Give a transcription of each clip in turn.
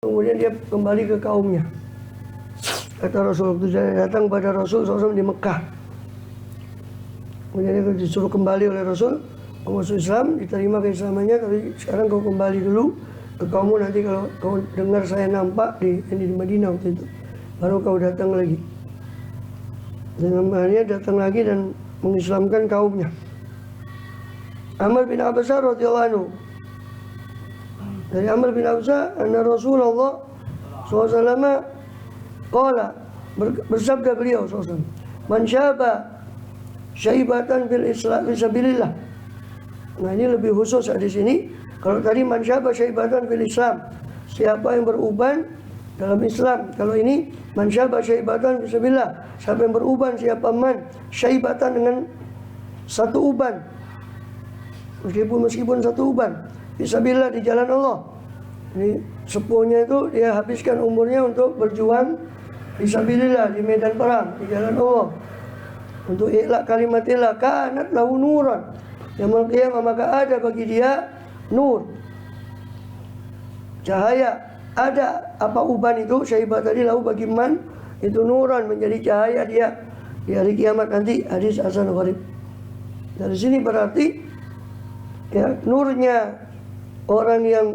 Kemudian dia kembali ke kaumnya. Kata Rasul, waktu dia datang pada Rasul SAW di Mekah. Kemudian dia disuruh kembali oleh Rasul, kau masuk Islam, diterima keislamannya, tapi sekarang kau kembali dulu ke kaummu, nanti kalau kau dengar saya nampak di Madinah waktu itu, baru kau datang lagi. Dan akhirnya datang lagi dan mengislamkan kaumnya. Amr bin Abbasah radhiyallahu anhu. Dari Amr bin Abbasah, anna Rasulullah SAW qala, bersabda beliau SAW, man syaba syaibatan fil islam fisabilillah. Nah, ini lebih khusus di sini. Kalau tadi man syaba syaibatan fil Islam, siapa yang beruban dalam Islam. Kalau ini man syaba syaibatan fisabilillah, siapa yang beruban, siapa man syaibatan dengan satu uban, meskipun satu uban fisabilillah, di jalan Allah. Ini sepuhnya itu dia habiskan umurnya untuk berjuang fisabilillah, di medan perang, di jalan Allah, untuk ikhlas kalimatillah, kanat lahu nuran, yaumul qiyamah, maka ada bagi dia nur, cahaya. Ada apa uban itu, syaibah tadi, lahu bagi man itu nuran, menjadi cahaya dia di hari kiamat nanti. Hadis hasan gharib. Dari sini berarti ya, nurnya orang yang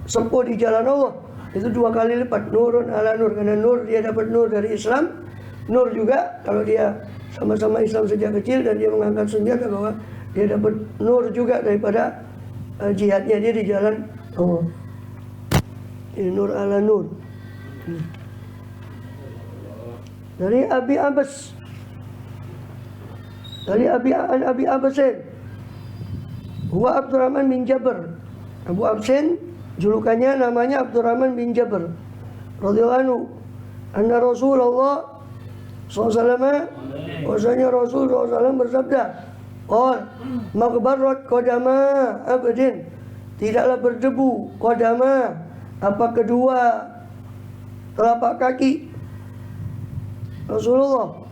sepuh di jalan Allah itu 2 kali lipat, nurun ala nur. Karena nur, dia dapat nur dari Islam. Nur juga kalau dia sama-sama Islam sejak kecil dan dia mengangkat senjata, bahwa dia dapat nur juga daripada jihadnya dia di jalan Allah. Ini nur ala nur. Dari Abi Abbas, dari Abi Abbasin, huwa Abdurrahman bin Jabr. Abu Absin julukannya namanya Abdurrahman bin Jabr radhiyallahu anhu. Anna Rasulullah SAW, bahwasanya Rasul SAW bersabda, qol maghbarat qadama abdin, tidaklah berdebu qadama, apa kedua telapak kaki Rasulullah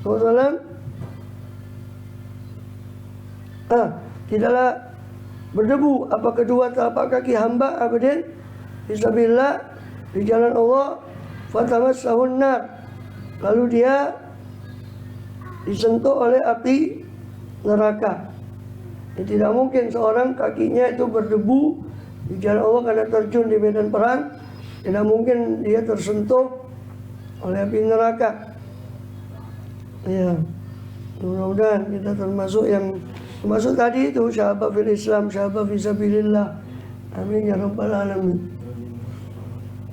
SAW, tidaklah berdebu apa kedua telapak kaki hamba abdin fisabilillah, di jalan Allah, fatamassahun nar, lalu dia disentuh oleh api neraka. Ya, tidak mungkin seorang kakinya itu berdebu di jalan Allah karena terjun di medan perang. Tidak mungkin dia tersentuh oleh api neraka. Ya, mudah-mudahan kita termasuk yang termasuk tadi itu, syahaba fil Islam, syahaba fisabilillah. Amin ya rabbal alamin.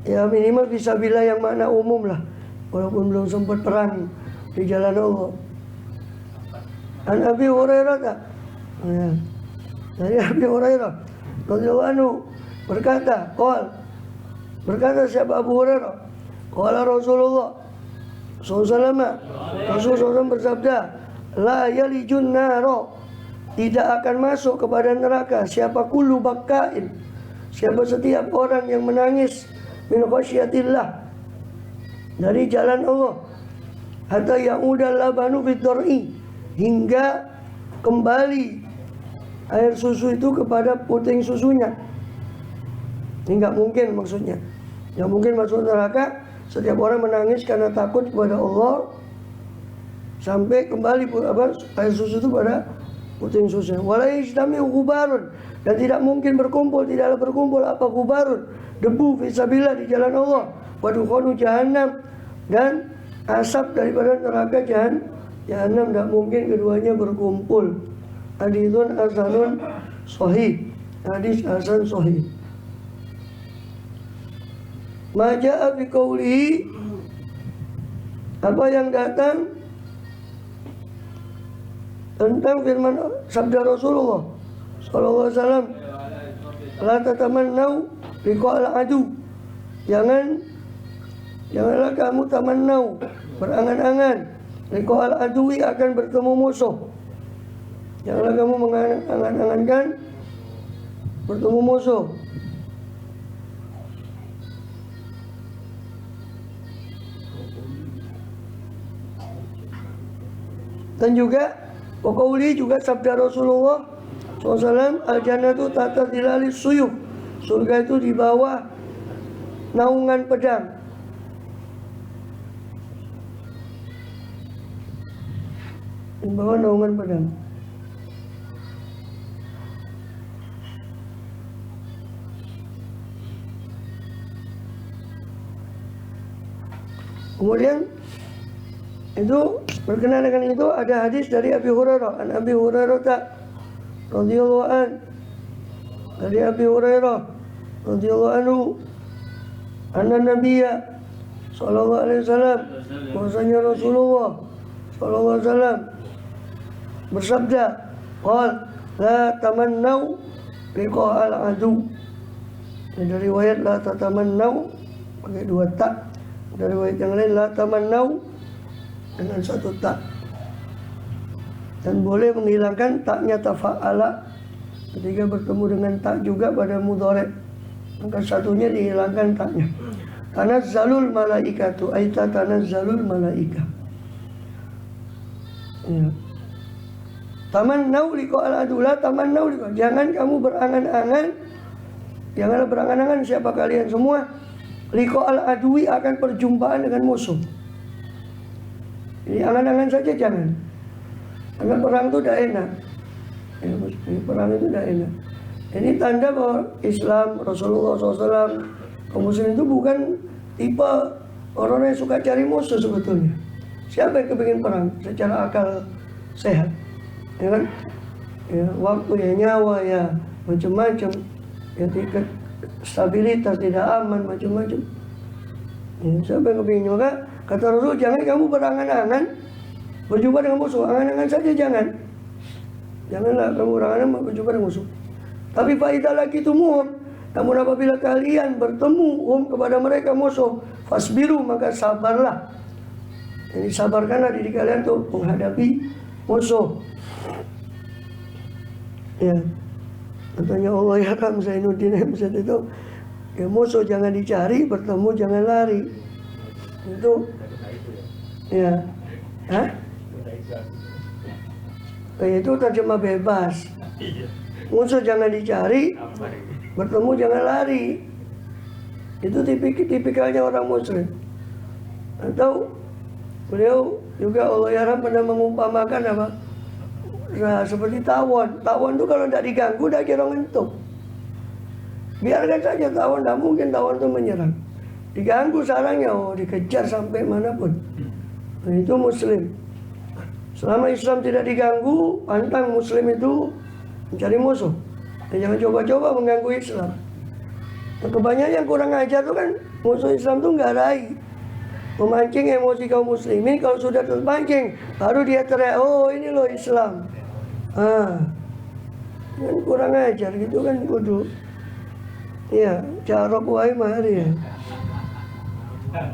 Ya, minimal fisabilillah yang makna umum lah, walaupun belum sempat perang di jalan Allah. An Abi Hurairah, ya, dari Abi Hurairah radhiyallahu anhu berkata, berkata siapa Abu Hurairah? Qala Rasulullah SAW, Rasulullah bersabda, la yalijun naro, tidak akan masuk kepada neraka siapa kullu bakkain, siapa setiap orang yang menangis min khasyatillah, dari jalan Allah, hatta ya'udal labanu fid-dar'i, hingga kembali air susu itu kepada puting susunya. Ini nggak mungkin, maksudnya nggak mungkin masuk neraka setiap orang menangis karena takut kepada Allah sampai kembali air susu itu pada puting susunya. Wala yajtami'u ghubarun, dan tidak mungkin berkumpul, tidaklah berkumpul apa ghubarun, debu fisabilillah, di jalan Allah, wa dukhanu jahannam, dan asap daripada neraka jahannam, tidak mungkin keduanya berkumpul. Haditsun hasanun sahih, hadis hasan sahih. Maja'a fi qawlihi, apa yang datang tentang firman sabda Rasulullah sallallahu alaihi wasallam, la tatamannau liqa'al adu, janganlah kamu tamannau, berangan-angan, liqa'al adui, akan bertemu musuh. Janganlah kamu mengangan-angankan bertemu musuh. Dan juga Waqauli, juga sabda Rasulullah SAW, al-jannatu tahta dhilalis suyuf, surga itu di bawah naungan pedang. Di bawah naungan pedang. Kemudian itu berkenaan dengan itu ada hadis dari Abi Hurairah, an Abi Hurairah radhiyallahu an, dari Abi Hurairah radhiyallahu anhu, anna Nabiyya sallallahu alaihi wasallam, bahwasanya Rasulullah sallallahu alaihi wasallam bersabda, qal la tamannau liqa al-adu. Dari riwayat la tatamannau pakai 2 ta. Dari riwayat yang lain la tamannau dengan 1 ta. Dan boleh menghilangkan taknya tafa'ala ketika bertemu dengan tak juga pada mudhari'. Maka satunya dihilangkan taknya. Tanazzalul malaikatu aita tanazzalul malaika. Ya. Tamannau liqa al-adu, la tamannau liqa. Jangan kamu berangan-angan. Janganlah berangan-angan siapa kalian semua liqa al-adwi akan perjumpaan dengan musuh. Ini angan-angan saja jangan. Karena perang itu tidak enak. Perang itu tidak enak. Ini tanda bahwa Islam, Rasulullah SAW, kaum muslim itu bukan tipe orang yang suka cari musuh sebetulnya. Siapa yang kepingin perang secara akal sehat? Ya kan? Ya, waktu ya, nyawa ya, macam-macam. Ya, tingkat stabilitas tidak aman, macam-macam. Ya, siapa yang kepingin juga? Kata Rasul, jangan kamu berangan-angan berjumpa dengan musuh. Angan-angan saja jangan. Janganlah kamu berangan-angan berjumpa dengan musuh. Tapi faidah lagi tumuhum, namun apabila kalian bertemu kepada mereka musuh, fasbiru, maka sabarlah. Jadi sabarkanlah diri kalian untuk menghadapi musuh. Ya, katanya Allah ya Ram Zainuddin Hamzat itu, ya musuh jangan dicari, bertemu jangan lari. Itu, ya, hah? Kayak itu terjemah bebas. Musuh jangan dicari, bertemu jangan lari. Itu tipikalnya orang muslim. Atau beliau juga Allah ya Ram pernah mengumpamakan apa? Nah, seperti tawon. Tawon itu kalau tidak diganggu, tidak kira ngentuk. Biarkan saja tawon, tidak mungkin tawon itu menyerang. Diganggu sarangnya, oh dikejar sampai manapun. Nah, itu muslim. Selama Islam tidak diganggu, pantang muslim itu mencari musuh. Dan jangan coba-coba mengganggu Islam. Nah, kebanyakan yang kurang ajar itu kan musuh Islam itu nggak raih. Memancing emosi kaum muslimin, kalau sudah terpancing, baru dia teriak, oh ini loh Islam. Kan kurang ajar gitu kan kudu. Ya, carok wae mari ya.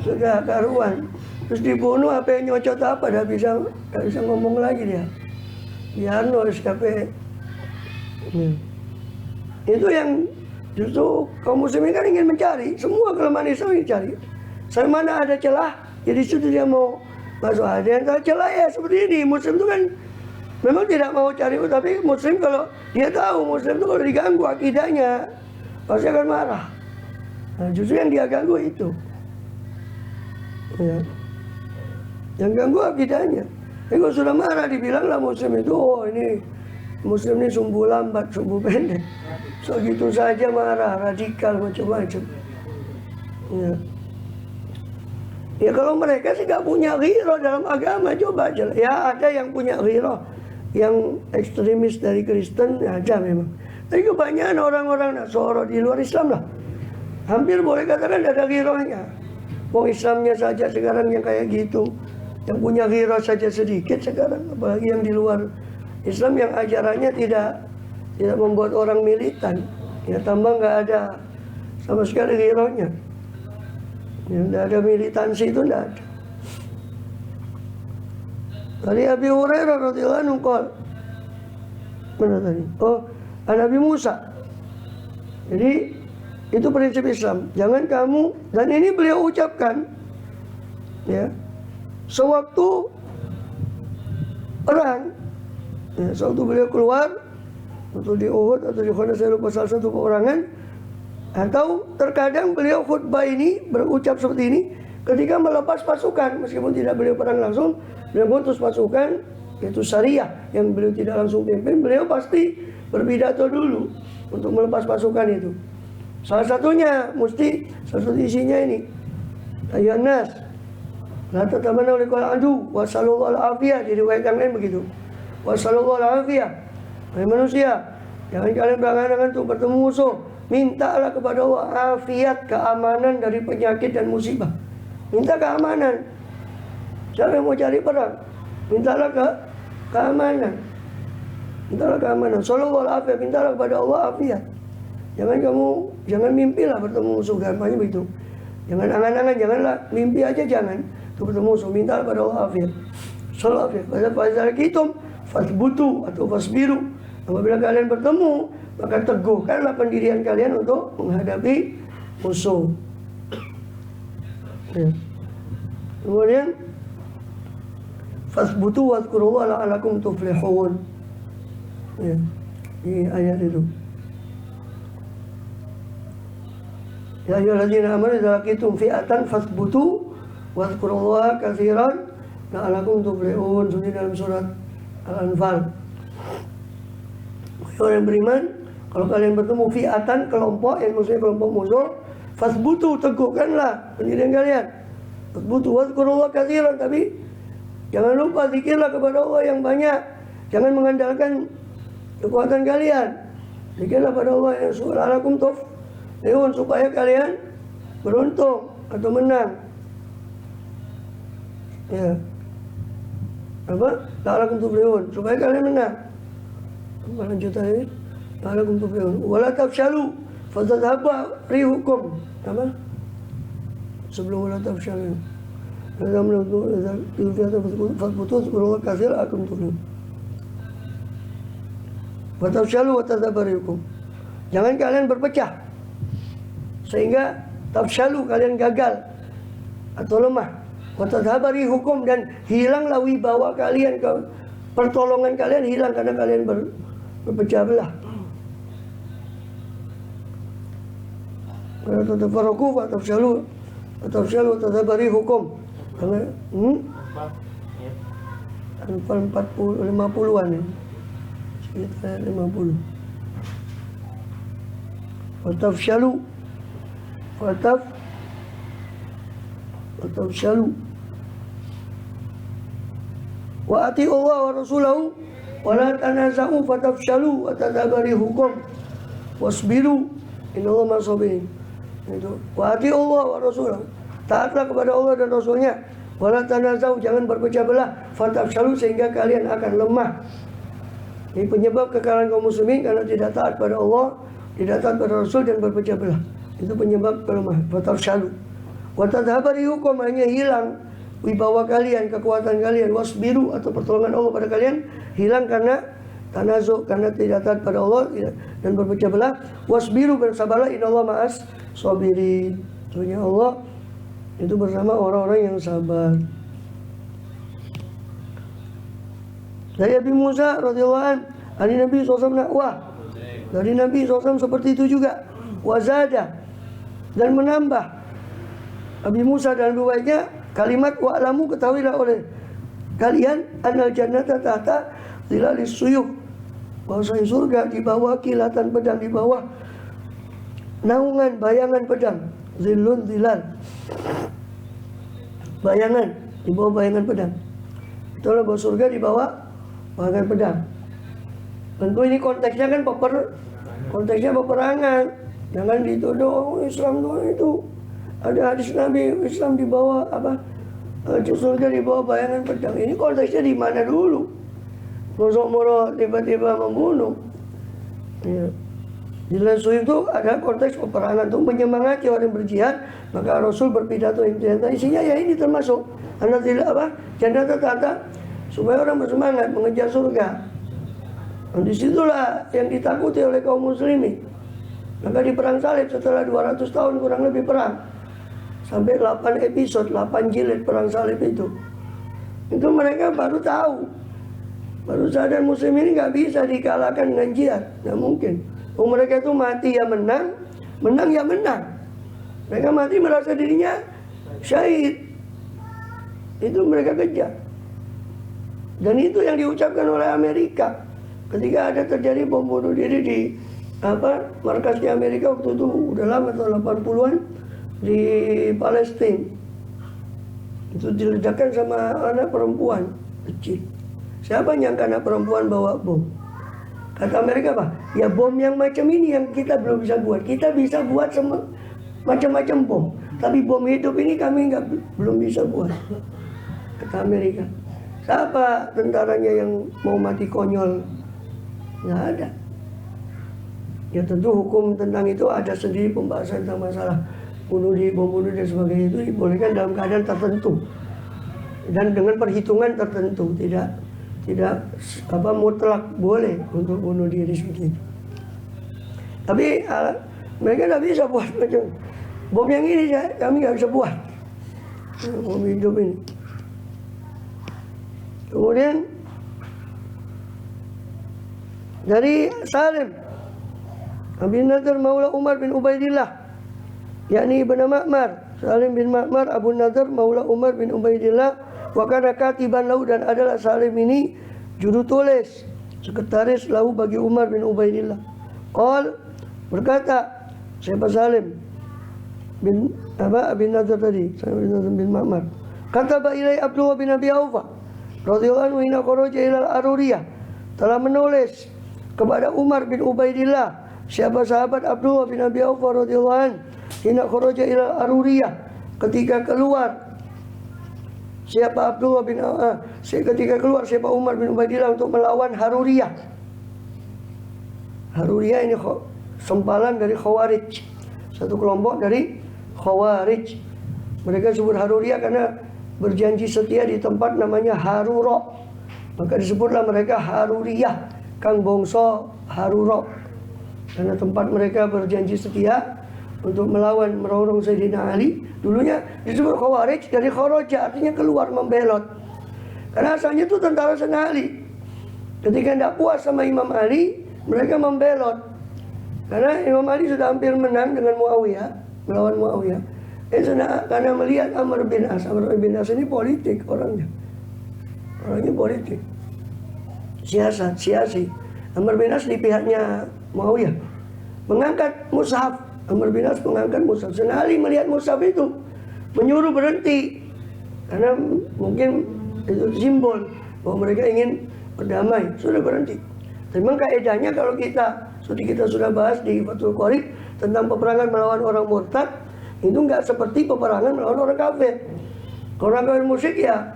Sudah karuan. Terus dibunuh apa yang nyocot apa, dah bisa ngomong lagi dia. Biar nulis KP. Itu yang justru kaum muslimin kan ingin mencari, semua kelemahan Islam dicari. Sampai mana ada celah, jadi situ dia mau masuk. Ada yang tak celah ya seperti ini. Muslim itu kan memang tidak mau cari, tapi muslim kalau dia tahu muslim itu kalau diganggu akidahnya pasti akan marah. Nah, justru yang dia ganggu itu. Ya. Yang ganggu akidahnya. Tapi kalau sudah marah dibilanglah muslim itu, oh ini muslim ini sumbu lambat, sumbu pendek. So gitu saja marah, radikal macam-macam. Ya. Ya kalau mereka sih gak punya ghirah dalam agama, coba aja. Ya ada yang punya ghirah, yang ekstremis dari Kristen, ada memang. Tapi kebanyakan orang-orang Nasara di luar Islam lah, hampir boleh katakan ada ghirahnya. Wong Islamnya saja sekarang yang kayak gitu, yang punya ghirah saja sedikit sekarang, apalagi yang di luar Islam yang ajarannya tidak membuat orang militan. Ya tambah nggak ada sama sekali ghirahnya. Ya, tidak ada militansi itu, tidak ada. Dari Abi Hurairah radhiyallahu anhu qol. Mana tadi? Oh, Nabi Musa. Jadi itu prinsip Islam. Jangan kamu, dan ini beliau ucapkan ya, sewaktu perang. Ya, sewaktu beliau keluar untuk di Uhud atau di Khandaq, saya lupa salah satu peperangan, Atau terkadang beliau khutbah ini berucap seperti ini ketika melepas pasukan, meskipun tidak beliau perang langsung, beliau mengutus pasukan yaitu Syariah yang beliau tidak langsung pimpin, beliau pasti berpidato dulu untuk melepas pasukan itu. Salah satunya salah satu isinya ini, ayat nas la tatamana liqal adu wa sallallahu al-afiyah, di riwayat yang lain begitu. Wa sallallahu al-afiyah, hai manusia, jangan kalian berangan-angan untuk bertemu musuh. Mintalah kepada Allah afiat, keamanan dari penyakit dan musibah. Minta keamanan. Siapa yang mau cari perang, mintalah keamanan. Mintalah keamanan. Sallallahu alaihi wasallam, mintalah kepada Allah afiat. Jangan mimpilah bertemu musuh, gampangnya begitu. Jangan angan-angan, janganlah mimpi aja, jangan untuk bertemu musuh. Mintalah kepada Allah afiat. Sallallahu alaihi wasallam. Pada kitum fasbutu atau fasbiru. Apabila kalian bertemu, maka teguhkanlah pendirian kalian untuk menghadapi musuh. Ya. Kemudian fasbutu wadhkurullaha la'alakum tuflihun. Ya. Di ayat itu. Ya ayyuhalladzina amanu idza laqitum fi'atan fasbutu wadhkurullaha katsiran la'alakum tuflihun. Sudah dalam surat Al-Anfal. Orang yang beriman, kalau kalian bertemu fi'atan, kelompok yang maksudnya kelompok musuh, fasbutu, teguhkanlah pendirian kalian. Fasbutu wadhkurullaha katsiran, tapi jangan lupa zikirlah kepada Allah yang banyak. Jangan mengandalkan kekuatan kalian. Zikirlah pada Allah yang la'alakum tuflihun, supaya kalian beruntung atau menang. Ya. Apa? La'alakum tuflihun, supaya kalian menang. Lanjutan ini, la'alakum tuflihun. Wala tafshalu fatadhhabba rihukum. Apa? Sebelum wala tafshalu. Fatadhhabba katsir akum tuflihun. Wa tafshalu wa tadhhabba rihukum. Jangan kalian berpecah sehingga tafshalu, kalian gagal atau lemah. Wa tadhhabba rihukum, dan hilanglah wibawa kalian, pertolongan kalian hilang karena kalian berpecah belah. Kalau tatafarraqu wa tafshalu tadabari hukum. Karena 50-an ya. Sekitar 50. Wa tafshalu wa ati'u Allah wa rasulahu wa la tanaza'u fatafshalu wa tadabari hukum wasbiru innallaha ma'as sabirin. Itu wa ati'u Allah wa rasulahu, taatlah kepada Allah dan Rasulnya. Wa la tanaza'u, jangan berpecah belah, fatafshalu, sehingga kalian akan lemah. Ini penyebab kekalahan kaum muslimin karena tidak taat pada Allah, tidak taat pada Rasul, dan berpecah belah. Itu penyebab kelemahan. Fatafshalu wa tadhabari hukum, hanya hilang wibawa kalian, kekuatan kalian. Wasbiru, atau pertolongan Allah pada kalian hilang karena tanazu, karena tidak taat pada Allah dan berpecah belah. Wasbiru, bersabarlah, innallaha ma'as sabirin. Sesungguhnya Allah itu bersama orang-orang yang sabar. Dari Abi Musa radhiyallahu anhu, dari Nabi SAW nakwah, dari Nabi SAW seperti itu juga. Wazada, dan menambah Abi Musa dan riwayatnya kalimat wa'lamu, ketahuilah oleh kalian annal jannata tahta zilalis suyuf, bahwasanya surga di bawah kilatan pedang, di bawah naungan bayangan pedang. Zilun zilal, bayangan, di bawah bayangan pedang. Itulah bahwa surga di bawah bayangan pedang. Tentu ini konteksnya kan konteksnya peperangan. Jangan dituduh Islam itu. Ada hadis Nabi, Islam di bawah surga di bawah bayangan pedang. Ini konteksnya di mana dulu? Moro tiba-tiba membunuh. Ya. Jelas itu ada konteks peperangan untuk menyemangati orang berjihad. Maka Rasul berpidato intinya isinya ya ini termasuk jannata tahta, supaya orang bersemangat mengejar surga. Dan disitulah yang ditakuti oleh kaum muslimin. Maka di perang salib setelah 200 tahun kurang lebih perang, sampai 8 episode, 8 jilid perang salib itu mereka baru tahu, baru sadar Muslim ini nggak bisa dikalahkan dengan jihad, nggak mungkin. Mereka itu mati ya menang, menang ya menang. Mereka mati merasa dirinya syahid. Itu mereka kejar. Dan itu yang diucapkan oleh Amerika ketika ada terjadi bom bunuh diri di markasnya Amerika waktu itu, udah lama tahun 80-an di Palestina. Itu diledakkan sama anak perempuan kecil. Siapa nyangka anak perempuan bawa bom? Kata Amerika apa? Ya bom yang macam ini yang kita belum bisa buat. Kita bisa buat macam-macam bom, tapi bom hidup ini kami belum bisa buat. Kata Amerika. Siapa tentaranya yang mau mati konyol? Nggak ada. Ya tentu hukum tentang itu ada sendiri, pembahasan tentang masalah bunuh diri, bom bunuh dan sebagainya itu dibolehkan dalam keadaan tertentu dan dengan perhitungan tertentu, tidak mutlak boleh untuk bunuh diri seperti itu. Tapi mereka tidak bisa buat macam bom yang ini, kami nggak bisa buat bom hidup ini. Kemudian dari Salim bin Nadhr Maula Umar bin Ubaidillah, yakni Ibn Ma'mar, Salim bin Ma'mar Abu Nadhr Maula Umar bin Ubaidillah, wa kana katiban lahu, dan adalah Salim ini juru tulis, sekretaris lahu bagi Umar bin Ubaidillah. Qal, berkata siapa Salim bin Nadhr tadi, Salim bin Nadhr bin Ma'mar, kataba ilai Abdullah bin Abi Aufa radhiyallahu anhu hina kharaja ila al-Aruriyah, telah menulis kepada Umar bin Ubaidillah, siapa sahabat Abdullah bin Abi Aufa radhiyallahu anhu hina kharaja ila al-Aruriyah, ketika keluar siapa Abdullah bin ketika keluar siapa Umar bin Ubaidillah untuk melawan Haruriyah. Haruriyah ini sempalan dari Khawarij, satu kelompok dari Khawarij. Mereka sebut Haruriyah karena berjanji setia di tempat namanya Haruro, maka disebutlah mereka Haruriyah, Kang Bongso Haruro, karena tempat mereka berjanji setia untuk melawan merongrong Sayyidina Ali. Dulunya disebut Khawarij dari kharaja, artinya keluar, membelot. Karena asalnya itu tentara Sayyidina Ali. Ketika tidak puas sama Imam Ali, mereka membelot. Karena Imam Ali sudah hampir menang dengan Muawiyah, melawan Muawiyah. Karena melihat Amr bin As ini politik orangnya politik, siasi. Amr bin As di pihaknya Muawiyah mengangkat mushaf. Amr bin As mengangkat mushaf. Sayyidina Ali melihat mushaf itu, menyuruh berhenti, karena mungkin itu simbol bahwa mereka ingin berdamai. Sudah berhenti. Memang kaedahnya kalau kita sudah bahas di Fathul Qorib tentang peperangan melawan orang murtad, itu nggak seperti peperangan melawan orang kafir. Orang kafir musyrik ya,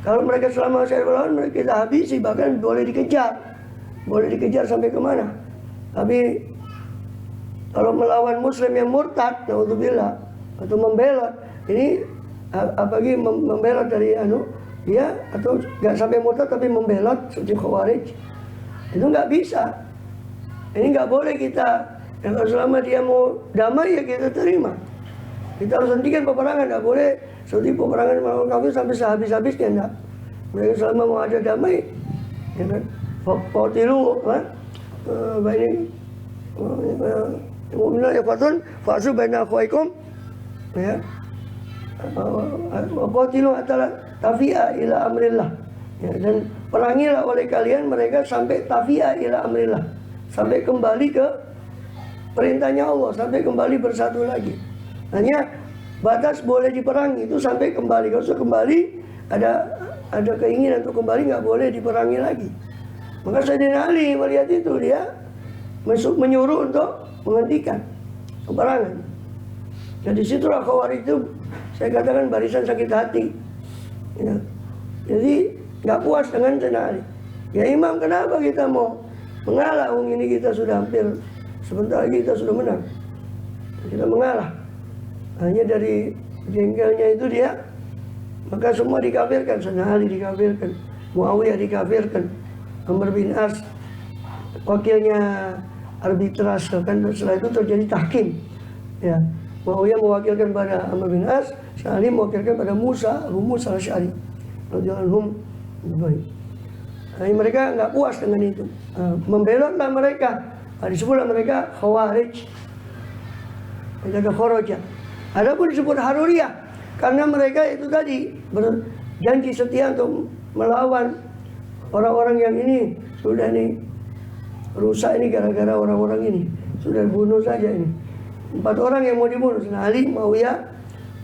kalau mereka selama saya melawan, mereka kita habisi, bahkan boleh dikejar sampai kemana. Tapi kalau melawan Muslim yang murtad, naudzubillah, atau membelot, ini apalagi membelot dari dia, atau nggak sampai murtad tapi membelot seperti Khawarij, itu nggak bisa. Ini nggak boleh kita. Dan kalau selama dia mau damai ya kita terima. Kita harus hentikan peperangan, tidak boleh seperti peperangan melawan kafir sampai sehabis-habisnya, tidak. Mereka selama mau ada damai, ya kan? Fatilu, baini, mu'minun ikhwatun, fa'asu baina akhwaikum, ya. Fatilu atala tafi'a ila amrillah, ya, dan perangilah oleh kalian mereka sampai tafi'a ila amrillah, sampai kembali ke perintahnya Allah, sampai kembali bersatu lagi. Hanya batas boleh diperangi itu sampai kembali. Kalau sudah kembali ada keinginan untuk kembali, nggak boleh diperangi lagi. Maka Sayyidina Ali melihat itu, dia menyuruh untuk menghentikan peperangan. Dan disitulah Khawarij itu saya katakan barisan sakit hati. Ya. Jadi nggak puas dengan Sayyidina Ali. Ya Imam, kenapa kita mau mengalah? Ini kita sudah hampir, sebentar lagi kita sudah menang, kita mengalah. Hanya dari jengkelnya itu dia, maka semua dikafirkan. Sayyidina Ali dikafirkan, Muawiyah dikafirkan, Amr bin As wakilnya arbitrase, kan setelah itu terjadi tahkim. Ya, Muawiyah mewakilkan pada Amr bin As, Sayyidina Ali mewakilkan pada Abu Musa al-Asy'ari radhiyallahu anhum. Nah, mereka nggak puas dengan itu, membelotlah mereka. Disebutlah mereka Khawarij. Kata kharaja. Adapun disebut Haruriyah karena mereka itu tadi berjanji setia untuk melawan orang-orang yang ini sudah nih rusak ini gara-gara orang-orang ini. Sudah bunuh saja ini. 4 orang yang mau dibunuh, Sayyidina Ali, Muawiyah,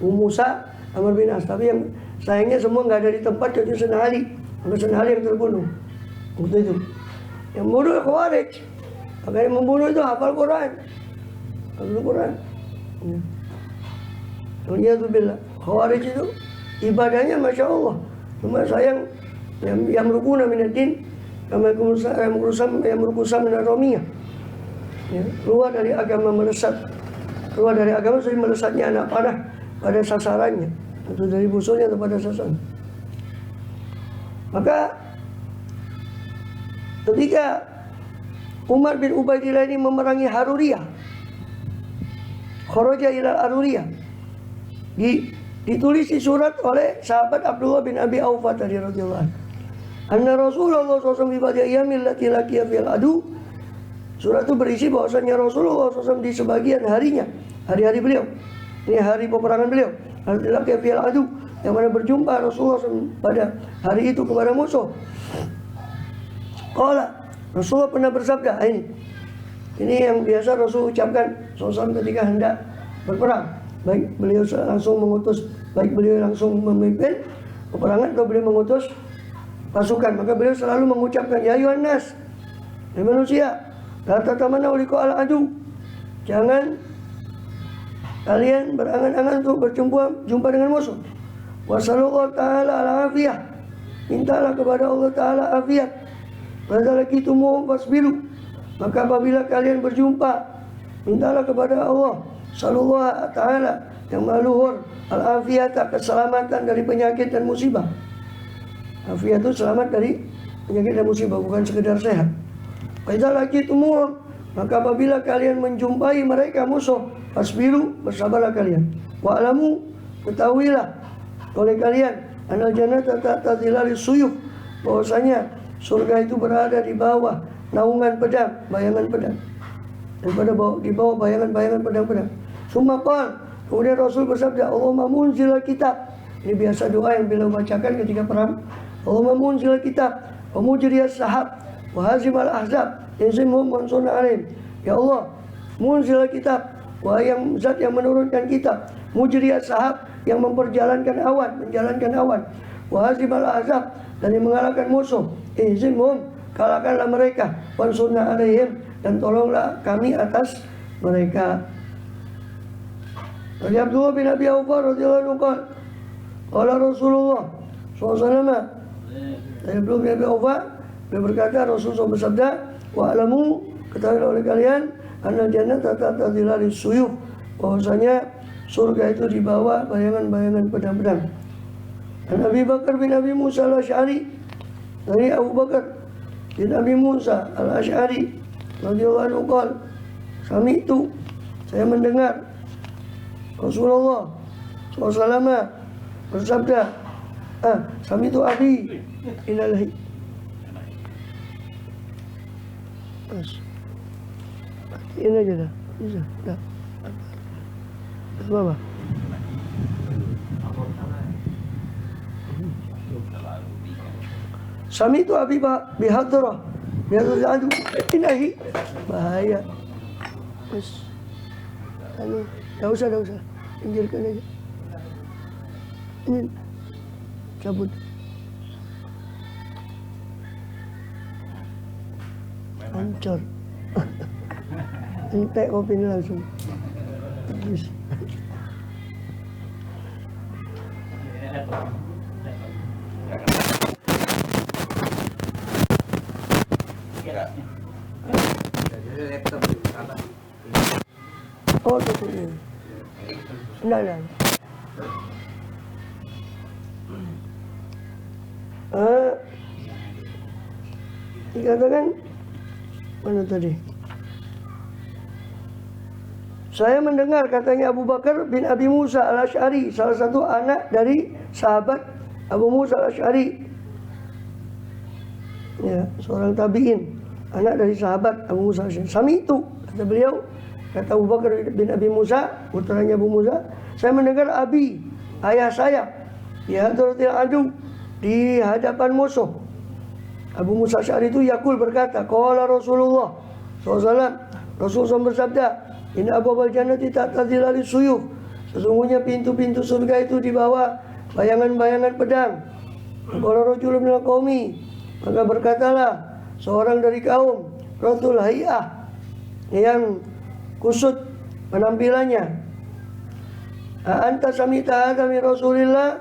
Musa, Amr bin As. Tapi yang sayangnya semua nggak ada di tempat kecuali Sayyidina Ali. Maka Sayyidina Ali yang terbunuh. Waktu itu. Yang bunuh Khawarij. Maka yang membunuh itu hafal Quran. Hafal Quran. Ya. Alhamdulillah. Khawarij itu ibadahnya Masya Allah. Cuma sayang yang rukuna minad-din yang merukusam minaromiyah. Ya, keluar dari agama melesat. Keluar dari agama sering melesatnya anak panah pada sasarannya. Atau dari musuhnya kepada sasaran. Maka ketika Umar bin Ubaidillah ini memerangi Haruriyah, kharaja ila Haruriyah, ditulis di surat oleh sahabat Abdullah bin Abi Aufa radhiyallahu anhu. Anna Rasulullah SAW bi ba'di ayyamil lati laqiya fil adu. Surat itu berisi bahwasanya Rasulullah SAW di sebagian harinya, hari-hari beliau, ini hari peperangan beliau, laqiya fil adu, yang mana berjumpa Rasulullah SAW pada hari itu kepada musuh. Qala, Rasulullah pernah bersabda, ini yang biasa Rasul ucapkan SAW ketika hendak berperang. Baik beliau langsung mengutus, baik beliau langsung memimpin peperangan atau beliau mengutus pasukan, maka beliau selalu mengucapkan, ya ayuhan nas, manusia, la tatamannaw liqa'al adu, jangan kalian berangan-angan untuk berjumpa dengan musuh. Wasallallahu ta'ala al-afiyah, mintalah kepada Allah Ta'ala afiat. Fadzalakitumuhum fasbiru, maka apabila kalian berjumpa, mintalah kepada Allah Sallallahu Ta'ala yang maluhur al-afiyata, keselamatan dari penyakit dan musibah. Afiat itu selamat dari penyakit dan musibah, bukan sekedar sehat. Fadzalakitumuhum, maka apabila kalian menjumpai mereka musuh, fasbiru, bersabarlah kalian. Wa'lamu, ketahuilah oleh kalian, anal jannata tahta zilalis suyuf, bahwasanya surga itu berada di bawah naungan pedang, bayangan pedang. Daripada di bawah bayangan-bayangan pedang-pedang. Sumaqal, kemudian Rasul bersabda, Allahumma munzilal kitab. Ini biasa doa yang beliau bacakan ketika perang. Allahumma munzilal kitab, wa mujriyas sahab, wa hazimal ahzab, inzimhum wansurna alaihim. Ya Allah, munzilal kitab, wahai yang zat yang menurunkan kitab, mujriyas sahab, yang memperjalankan awan, menjalankan awan, wa hazimal ahzab, dan yang mengalahkan musuh, inzimhum, kalahkanlah mereka, wansurna alaihim, dan tolonglah kami atas mereka. Dari Abdullah bin Abi Aufa radhiyallahu anhu qala Rasulullah SAW, dari Abdullah bin Abi Aufa, beliau berkata, Rasulullah bersabda, wa'lamu, ketahuilah oleh kalian, anna jannata tahta zilalis suyuf, bahwasanya surga itu di bawah bayangan-bayangan pedang-pedang. Dan Abi Bakar bin Abi Musa al-Asy'ari, dari Abu Bakar bin Abi Musa al-Asy'ari radhiyallahu anhu qala, sami'tu, saya mendengar Rasulullah SAW bersabda, sami'tu abi ilahi. Ini aja dah, bisa, dah. Apa? Sami'tu abi bihadrah, bihadrah ilahi, bahaya. Terus dah usah, pinggirkan aja. Ini cabut. Hancur. Ini take off ini langsung. Habis. Oh, tutup ini. Enggak. Dikatakan mana tadi? Saya mendengar, katanya Abu Bakar bin Abi Musa al-Asy'ari, salah satu anak dari sahabat Abu Musa al-Asy'ari. Ya, seorang tabi'in, anak dari sahabat Abu Musa al-Asy'ari. Sami itu, kata beliau, Kata Abu Bakar bin Abi Musa, putranya Abu Musa, saya mendengar abi, ayah saya, di hadratil adu, di hadapan musuh. Abu Musa Asy'ari itu Yakul berkata, qala Rasulullah SAW, Rasulullah bersabda, inna abwabal jannati tahta dhilali suyuf, sesungguhnya pintu-pintu surga itu di bawah bayangan-bayangan pedang. Qala rajulun minal qaumi, maka berkatalah seorang dari kaum, ratul hay'ah, yang kusut penampilannya, anta samita hadza min Rasulillah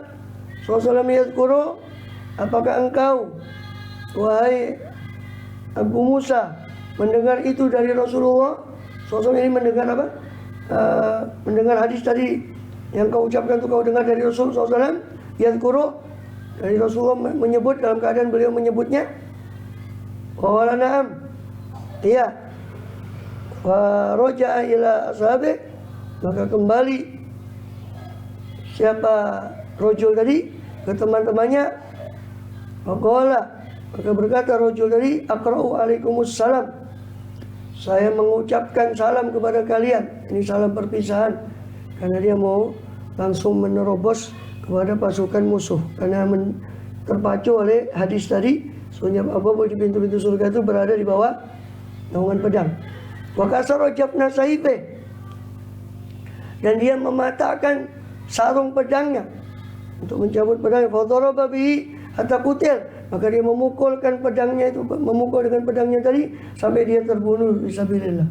sallallahu alaihi wasallam, apakah engkau wahai Abu Musa mendengar itu dari Rasulullah SAW? Ini mendengar apa? Mendengar hadis tadi yang kau ucapkan itu kau dengar dari Rasul SAW. Yadhkuru, dari Rasulullah menyebut, dalam keadaan beliau menyebutnya. Qala na'am, iya. Wa raja'a ila ashabi, maka kembali siapa rojul tadi ke teman-temannya. Qala, maka berkata rojul tadi, aqra'u alaikumussalam, saya mengucapkan salam kepada kalian. Ini salam perpisahan, karena dia mau langsung menerobos kepada pasukan musuh, karena terpacu oleh hadis tadi. Soalnya apa di pintu-pintu surga itu berada di bawah naungan pedang. Wa kasara jabna saife, dan dia mematahkan sarung pedangnya untuk mencabut pedangnya. Fa daraba bihi hatta qutil, maka dia memukulkan pedangnya itu, memukul dengan pedangnya tadi sampai dia terbunuh fisabilillah.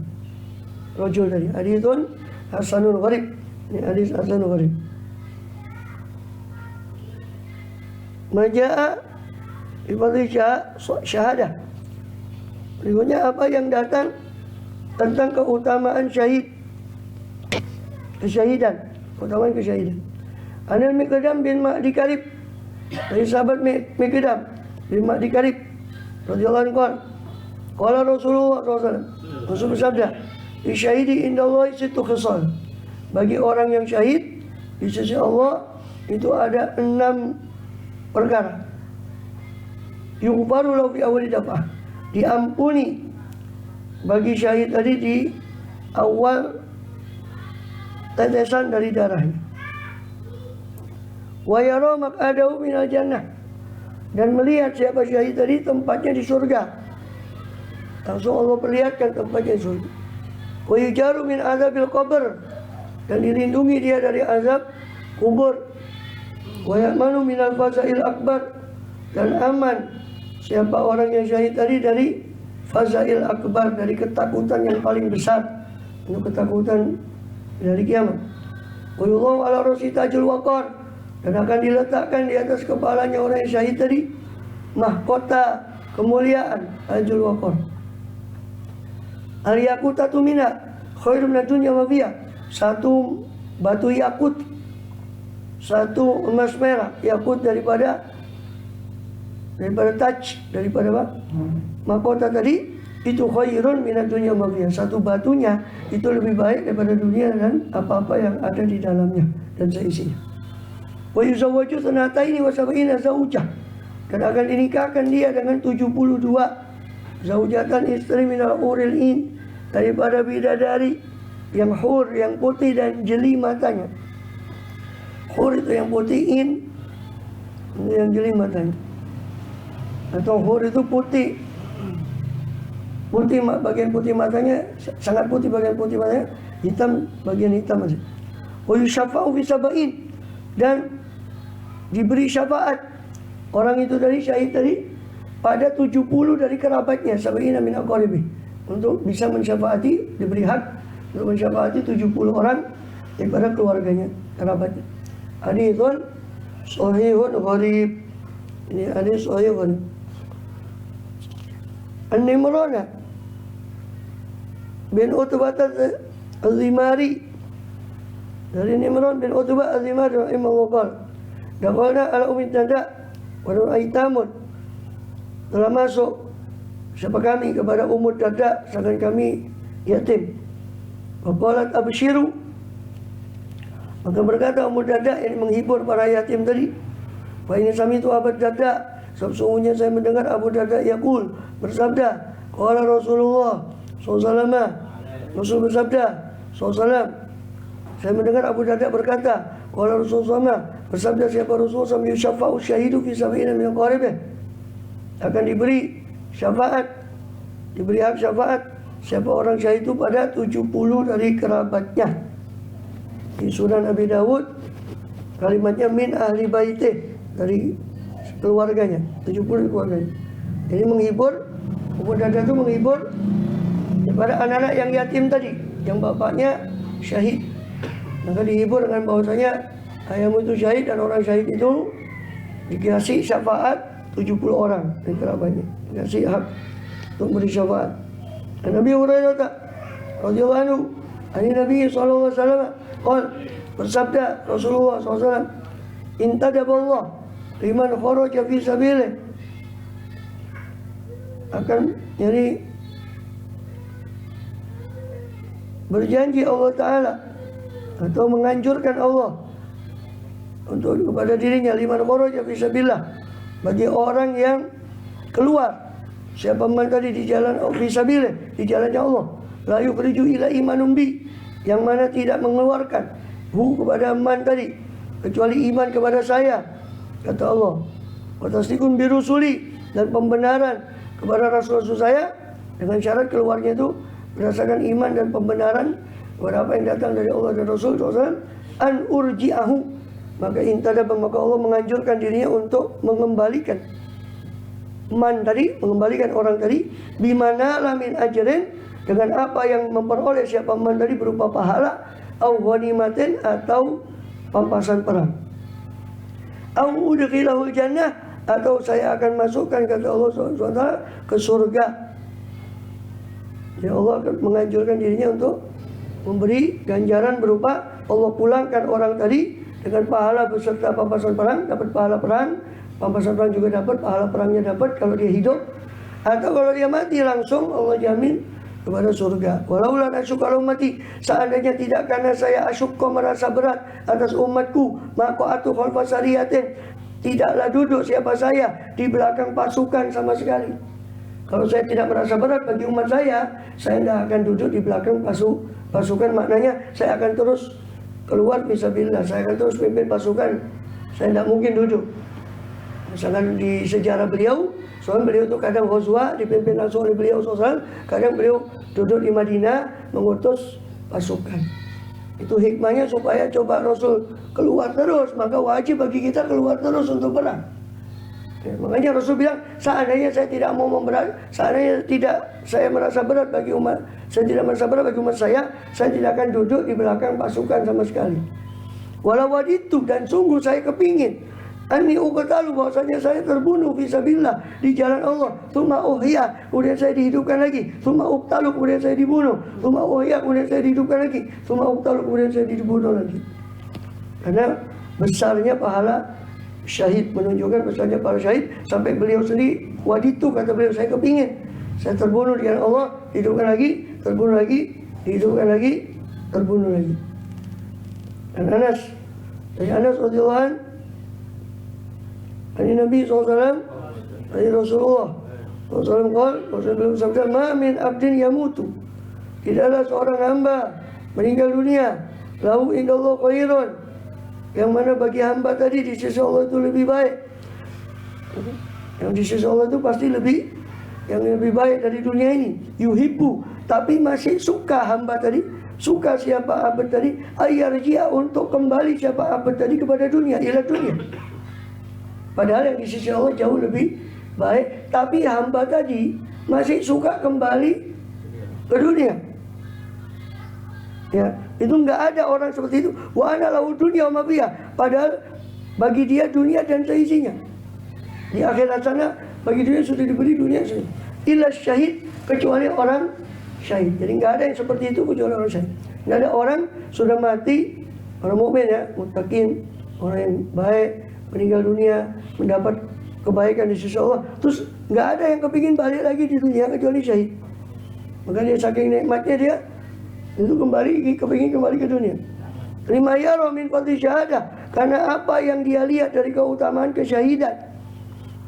Rajul tadi, haditsun hasanul gharib. Ini hadis hasanul gharib. Majaa ibadhi syahadah, berikutnya apa yang datang tentang keutamaan syahid, kesyahidan, keutamaan kesyahidan. Anil Miqdam bin Ma'di Karib, dari sahabat Miqdam bin Ma'di Karib radhiyallahu anhu, qala Rasulullah SAW, Rasul bersabda, syahidi indallahi sittu khisal, bagi orang yang syahid di sisi Allah itu ada 6 perkara. Yughfaru lahu fi awwali daf'ah, diampuni bagi syahid tadi di awal tetesan dari darahnya. Wa yara maq'adahu minal jannah, dan melihat siapa syahid tadi tempatnya di surga. Langsung Allah perlihatkan tempatnya di surga. Wa yujaru min azabil qabr, dan dilindungi dia dari azab kubur. Wa ya'manu minal fazail akbar, dan aman siapa orang yang syahid tadi dari fazail akbar, dari ketakutan yang paling besar, untuk ketakutan dari kiamat. Wa yullahu ala ra'si tajul waqar, dan akan diletakkan di atas kepalanya orang yang syahid tadi mahkota kemuliaan tajul waqar. Al-yakutatu mina khairum minad dunya wa fiha, satu batu yakut, satu emas merah, yakut daripada taj, daripada apa? Mahkota tadi itu khairun minad dunya wa fiha, satu batunya itu lebih baik daripada dunia dan apa-apa yang ada di dalamnya dan seisinya. Wa yuzawwaju sanataini wa sab'ina zaujah, dan akan dinikahkan dia dengan 72 zaujatan, istri minal huril in, daripada bidadari yang hur, yang putih dan jeli matanya. Hur itu yang putih, in yang jeli matanya. Atau hur itu putih, putih bagian putih matanya sangat putih, bagian putih matanya hitam, bagian hitam masih. Wa yusyafa'u fi sab'in, dan diberi syafaat orang itu dari syahid tadi pada 70 dari kerabatnya, sab'ina min aqaribi, untuk bisa mensyafaati, diberi hak untuk mensyafaati 70 orang daripada keluarganya, kerabatnya. Haditsun shahihun gharib, ini hadis sahih gharib. An-Nimran bin Utbah Az-Zimari, dari Nimran bin Utbah Az-Zimari rahimahullah qala, dakhalna ala ummi Darda wa aitamun, telah masuk siapa kami kepada Ummu Darda sedangkan kami yatim. Faqalat abshiru, maka berkata Ummu Darda, yang menghibur para yatim tadi, fa ini sami itu Abu Darda, sesungguhnya saya mendengar Abu Darda yaqul, bersabda, qala Rasulullah sallallahu alaihi wasallam, Rasul bersabda, SAW. Saya mendengar Abu Darda berkata, qala Rasulullah bersabda siapa Rasulullah SAW, yusyafa'u syahidu fi sab'ina min qaribih, akan diberi syafaat, diberi hak syafaat siapa orang syahid itu pada 70 dari kerabatnya. Di Sunan Abi Dawud kalimatnya min ahli baitih, dari keluarganya, 70 dari keluarganya. Ini menghibur, Abu Darda itu menghibur kepada anak-anak yang yatim tadi, yang bapaknya syahid. Maka dihibur dengan bahwasanya ayahmu itu syahid, dan orang syahid itu dikasih syafaat 70 orang dari kerabatnya, dikasih hak untuk beri syafaat. Dan Nabi Hurairah radhiyallahu anhu, ani Nabi sallallahu alaihi wasallam bersabda Rasulullah SAW, intadaballah liman kharaja fi sabilih, akan jadi berjanji Allah Ta'ala atau menganjurkan Allah untuk kepada dirinya, liman kharaja fi sabilillah, bagi orang yang keluar, siapa man tadi di jalan fi sabilillah, di jalannya Allah, la yukhriju ila imanum bi, yang mana tidak mengeluarkan hu kepada man tadi kecuali iman kepada saya, kata Allah, wa tasdiqun bi rusuli, dan pembenaran kepada rasul-rasul saya, dengan syarat keluarnya itu berdasarkan iman dan pembenaran kepada apa yang datang dari Allah dan Rasul SAW. An urji'ahu, maka intadaba, maka Allah menganjurkan dirinya untuk mengembalikan man tadi, mengembalikan orang tadi, bimana lamin ajrin, dengan apa yang memperoleh siapa man tadi berupa pahala, au ghanimatin, atau pampasan perang, au udkhilahul jannah, atau saya akan masukkan, kata Allah SWT, ke surga. Ya, Allah akan menganjurkan dirinya untuk memberi ganjaran berupa Allah pulangkan orang tadi dengan pahala beserta pampasan perang, dapat pahala perang, pampasan perang juga dapat, pahala perangnya dapat kalau dia hidup, atau kalau dia mati langsung Allah jamin kepada surga. Walaulah asyuk, kalau mati seandainya tidak karena saya asyuk merasa berat atas umatku, maka atu khalfa sariyatin, tidaklah duduk siapa saya di belakang pasukan sama sekali. Kalau saya tidak merasa berat bagi umat saya tidak akan duduk di belakang pasukan. Maknanya saya akan terus keluar fisabilillah, saya akan terus pimpin pasukan, saya tidak mungkin duduk. Misalkan di sejarah beliau, soalnya beliau itu kadang ghazwa dipimpin langsung oleh beliau SAW, kadang beliau duduk di Madinah mengutus pasukan. Itu hikmahnya supaya coba Rasul keluar terus, maka wajib bagi kita keluar terus untuk perang. Ya, makanya Rasul bilang, seandainya saya tidak mau memberat, seandainya saya merasa berat bagi umat, saya tidak merasa berat bagi umat saya tidak akan duduk di belakang pasukan sama sekali. Walau waditu, dan sungguh saya kepingin, ani uqtalu, bahwasanya saya terbunuh fisabilillah di jalan Allah, tsumma uhya, kemudian saya dihidupkan lagi, tsumma uqtalu, kemudian saya dibunuh, tsumma uhya, kemudian saya dihidupkan lagi, tsumma uqtalu, kemudian saya dibunuh lagi. Karena besarnya pahala syahid, menunjukkan besarnya para syahid, sampai beliau sendiri waditu, kata beliau, saya kepingin saya terbunuh di jalan Allah, hidupkan lagi, terbunuh lagi, dihidupkan lagi, terbunuh lagi. Dan Anas, dari Anas radhiyallahu anhu, dari Nabi SAW, dari Rasulullah SAW, Rasulullah sabda, ma min abdin yamutu, tidaklah seorang hamba meninggal dunia, lahu indallah khairun, yang mana bagi hamba tadi di sisi Allah itu lebih baik. Yang di sisi Allah itu pasti yang lebih baik dari dunia ini. Yuhibbu, tapi masih suka hamba tadi, suka siapa abad tadi, ayarjia, untuk kembali siapa abad tadi kepada dunia, ila dunia. Padahal yang di sisi Allah jauh lebih baik, tapi hamba tadi masih suka kembali ke dunia. Ya, itu enggak ada orang seperti itu. Wa ana lahu dunya wa ma fiha, padahal bagi dia dunia dan seisinya. Di akhirat sana bagi dia sudah diberi dunia saja. Illa syahid, kecuali orang syahid. Jadi enggak ada yang seperti itu kecuali orang syahid. Enggak ada orang sudah mati, orang mukmin ya, muttaqin, orang yang baik, meninggal dunia mendapat kebaikan di sisi Allah, terus enggak ada yang kepingin balik lagi di dunia kecuali syahid. Maka dia saking nikmatnya dia itu kepingin kembali ke dunia. Lima yaro min fadli syahadah, karena apa yang dia lihat dari keutamaan kesyahidan.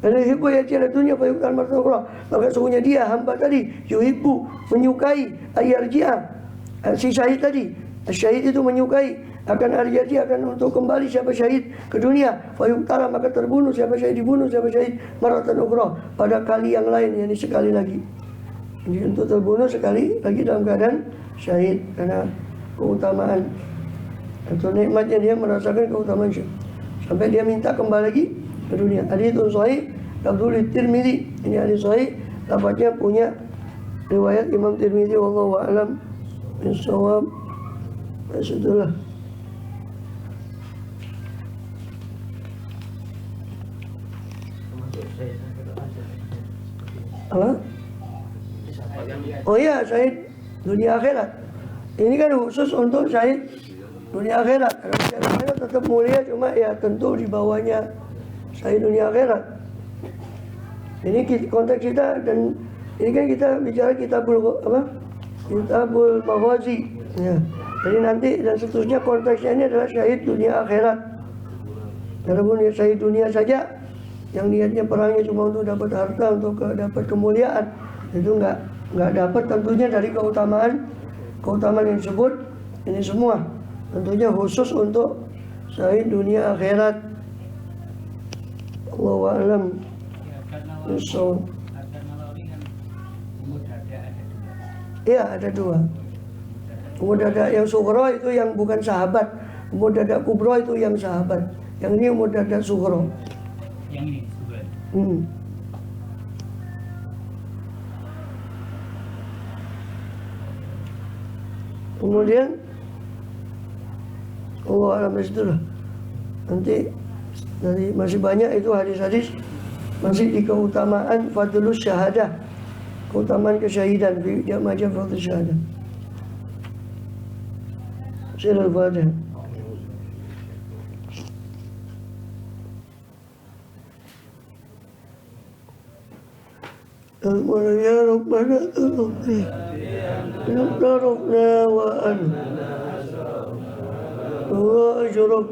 Karena yuhibbu yaj'ala dunya fa yuqtal martabah, maka sesungguhnya dia hamba tadi yuhibbu, menyukai, ayarji'a, Si syahid tadi, syahid itu menyukai akan hari jadi akan untuk kembali siapa syahid ke dunia, fayuqtala maka terbunuh siapa syahid, dibunuh siapa syahid maratan ukhra pada kali yang lain, yakni sekali lagi. Jadi untuk terbunuh sekali lagi dalam keadaan syahid karena keutamaan atau nikmatnya dia merasakan keutamaan syahid sampai dia minta kembali lagi ke dunia. Hadits sahih Abdul Tirmidzi, ini hadis sahih, lafaznya punya riwayat Imam Tirmidzi, wallahu a'lam bishawab. Maksudullah. Apa? Oh iya, syahid dunia akhirat. Ini kan khusus untuk syahid dunia akhirat. Kalau syahid akhirat tetap mulia, cuma ya tentu di bawahnya syahid dunia akhirat. Ini konteks kita, dan ini kan kita bicara kitabul maghazi. Ya. Jadi nanti dan seterusnya konteksnya ini adalah syahid dunia akhirat. Walaupun ya syahid dunia saja, yang niatnya perangnya cuma untuk dapat harta, untuk dapat kemuliaan, itu nggak dapat tentunya dari keutamaan yang disebut ini semua. Tentunya khusus untuk syahid dunia akhirat. Allahu a'lam. Iya, ada dua. Umur dada yang sughra itu yang bukan sahabat. Umur dada kubro itu yang sahabat. Yang ini umur dada sughra. Yang ini sughra. Kemudian Allah alam lah. Nanti dari masih banyak itu hadis-hadis masih di keutamaan fadlus syahadah, keutamaan kesyahidan di majah fadlus syahadah. Sirul Fatihah. Ya Rabbana Rabbana wa anta wa ajrab